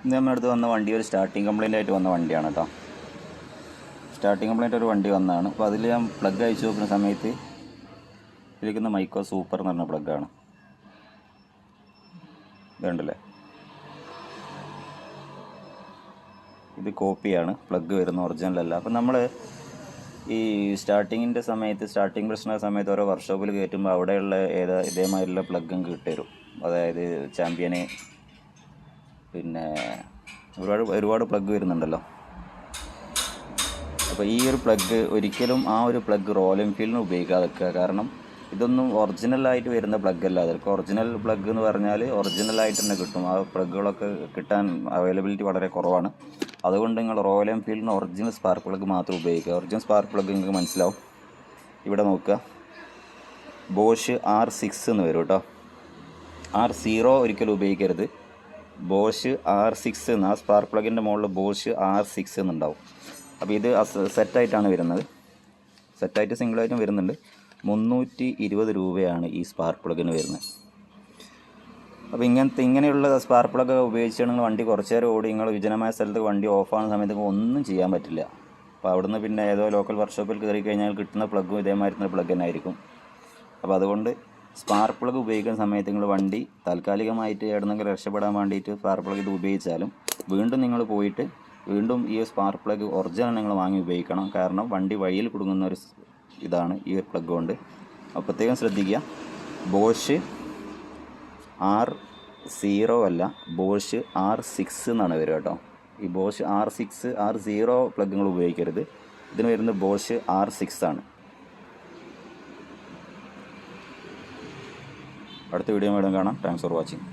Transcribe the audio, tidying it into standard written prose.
ഇന്ന് നമ്മുടെ അടുത്ത് വന്ന വണ്ടി ഒരു സ്റ്റാർട്ടിങ് കംപ്ലയിൻ്റ് ആയിട്ട് വന്ന വണ്ടിയാണ് കേട്ടോ. സ്റ്റാർട്ടിങ് കംപ്ലയിൻ്റ് ഒരു വണ്ടി വന്നതാണ്. അപ്പോൾ അതിൽ ഞാൻ പ്ലഗ് അയച്ചു നോക്കുന്ന സമയത്ത് ഇരിക്കുന്ന മൈക്കോ സൂപ്പർ എന്ന് പറഞ്ഞ പ്ലഗ്ഗാണ്. ഇതുണ്ടല്ലേ, ഇത് കോപ്പിയാണ്, പ്ലഗ് വരുന്ന ഒറിജിനലല്ല. അപ്പം നമ്മൾ ഈ സ്റ്റാർട്ടിങ്ങിൻ്റെ സമയത്ത് സ്റ്റാർട്ടിങ് പ്രശ്നമായ സമയത്ത് ഓരോ വർക്ക്ഷോപ്പിൽ കയറ്റുമ്പോൾ അവിടെയുള്ള ഇതേമാതിരിയുള്ള പ്ലഗും കിട്ടും. അതായത് ചാമ്പ്യന്, പിന്നെ ഒരുപാട് പ്ലഗ് വരുന്നുണ്ടല്ലോ. അപ്പോൾ ഈ ഒരു പ്ലഗ് ഒരിക്കലും ആ ഒരു പ്ലഗ് റോയൽ എൻഫീൽഡിന് ഉപയോഗിക്കാതെ വെക്കുക. കാരണം ഇതൊന്നും ഒറിജിനലായിട്ട് വരുന്ന പ്ലഗ് അല്ല. അതൊക്കെ ഒറിജിനൽ പ്ലഗ് എന്ന് പറഞ്ഞാൽ ഒറിജിനലായിട്ട് തന്നെ കിട്ടും. ആ പ്ലഗുകളൊക്കെ കിട്ടാൻ അവൈലബിലിറ്റി വളരെ കുറവാണ്. അതുകൊണ്ട് നിങ്ങൾ റോയൽ എൻഫീൽഡിന് ഒറിജിനൽ സ്പാർക്ക് പ്ലഗ് മാത്രം ഉപയോഗിക്കുക. ഒറിജിനൽ സ്പാർക്ക് പ്ലഗ് നിങ്ങൾക്ക് മനസ്സിലാവും. ഇവിടെ നോക്കുക, ബോഷ് R6 എന്ന് വരും കേട്ടോ. R0 ഒരിക്കലും ഉപയോഗിക്കരുത്. ബോഷ് R6 എന്ന്, ആ സ്പാർക്ക് പ്ലഗിൻ്റെ മുകളിൽ ബോഷ് R6 എന്നുണ്ടാവും. അപ്പോൾ ഇത് സെറ്റായിട്ടാണ് വരുന്നത്. സെറ്റായിട്ട് സിംഗിളായിട്ടും വരുന്നുണ്ട്. 320 രൂപയാണ് ഈ സ്പാർക്ക് പ്ലഗിന് വരുന്നത്. അപ്പോൾ ഇങ്ങനെയുള്ള സ്പാർക്ക് പ്ലഗ് ഉപയോഗിച്ചാണെങ്കിൽ വണ്ടി കുറച്ച് നേരം ഓടി നിങ്ങൾ വിജനമായ സ്ഥലത്ത് വണ്ടി ഓഫാകുന്ന സമയത്ത് ഒന്നും ചെയ്യാൻ പറ്റില്ല. അപ്പോൾ അവിടുന്ന് പിന്നെ ഏതോ ലോക്കൽ വർക്ക്ഷോപ്പിൽ കയറി കഴിഞ്ഞാൽ കിട്ടുന്ന പ്ലഗും ഇതേമാതിരി പ്ലഗ് തന്നെ ആയിരിക്കും. അപ്പോൾ അതുകൊണ്ട് സ്പാർക്ക് പ്ലഗ് ഉപയോഗിക്കുന്ന സമയത്ത് നിങ്ങൾ വണ്ടി താൽക്കാലികമായിട്ട് എവിടെന്നെങ്കിലും രക്ഷപ്പെടാൻ വേണ്ടിയിട്ട് സ്പാർക്ക് പ്ലഗ് ഇത് ഉപയോഗിച്ചാലും വീണ്ടും നിങ്ങൾ പോയിട്ട് വീണ്ടും ഈ സ്പാർക്ക് പ്ലഗ് ഒറിജിനൽ നിങ്ങൾ വാങ്ങി ഉപയോഗിക്കണം. കാരണം വണ്ടി വഴിയിൽ കുടുങ്ങുന്ന ഒരു ഇതാണ് ഈ ഒരു പ്ലഗ് കൊണ്ട്. അപ്പോൾ പ്രത്യേകം ശ്രദ്ധിക്കുക. ബോഷ് R0 അല്ല, ബോഷ് R6 എന്നാണ് വരിക കേട്ടോ. ഈ ബോഷ് R6 R0 പ്ലഗ് നിങ്ങൾ ഉപയോഗിക്കരുത്. ഇതിന് വരുന്നത് ബോഷ് R6 ആണ്. അടുത്ത വീഡിയോ വീണ്ടും കാണാം. Thanks for watching.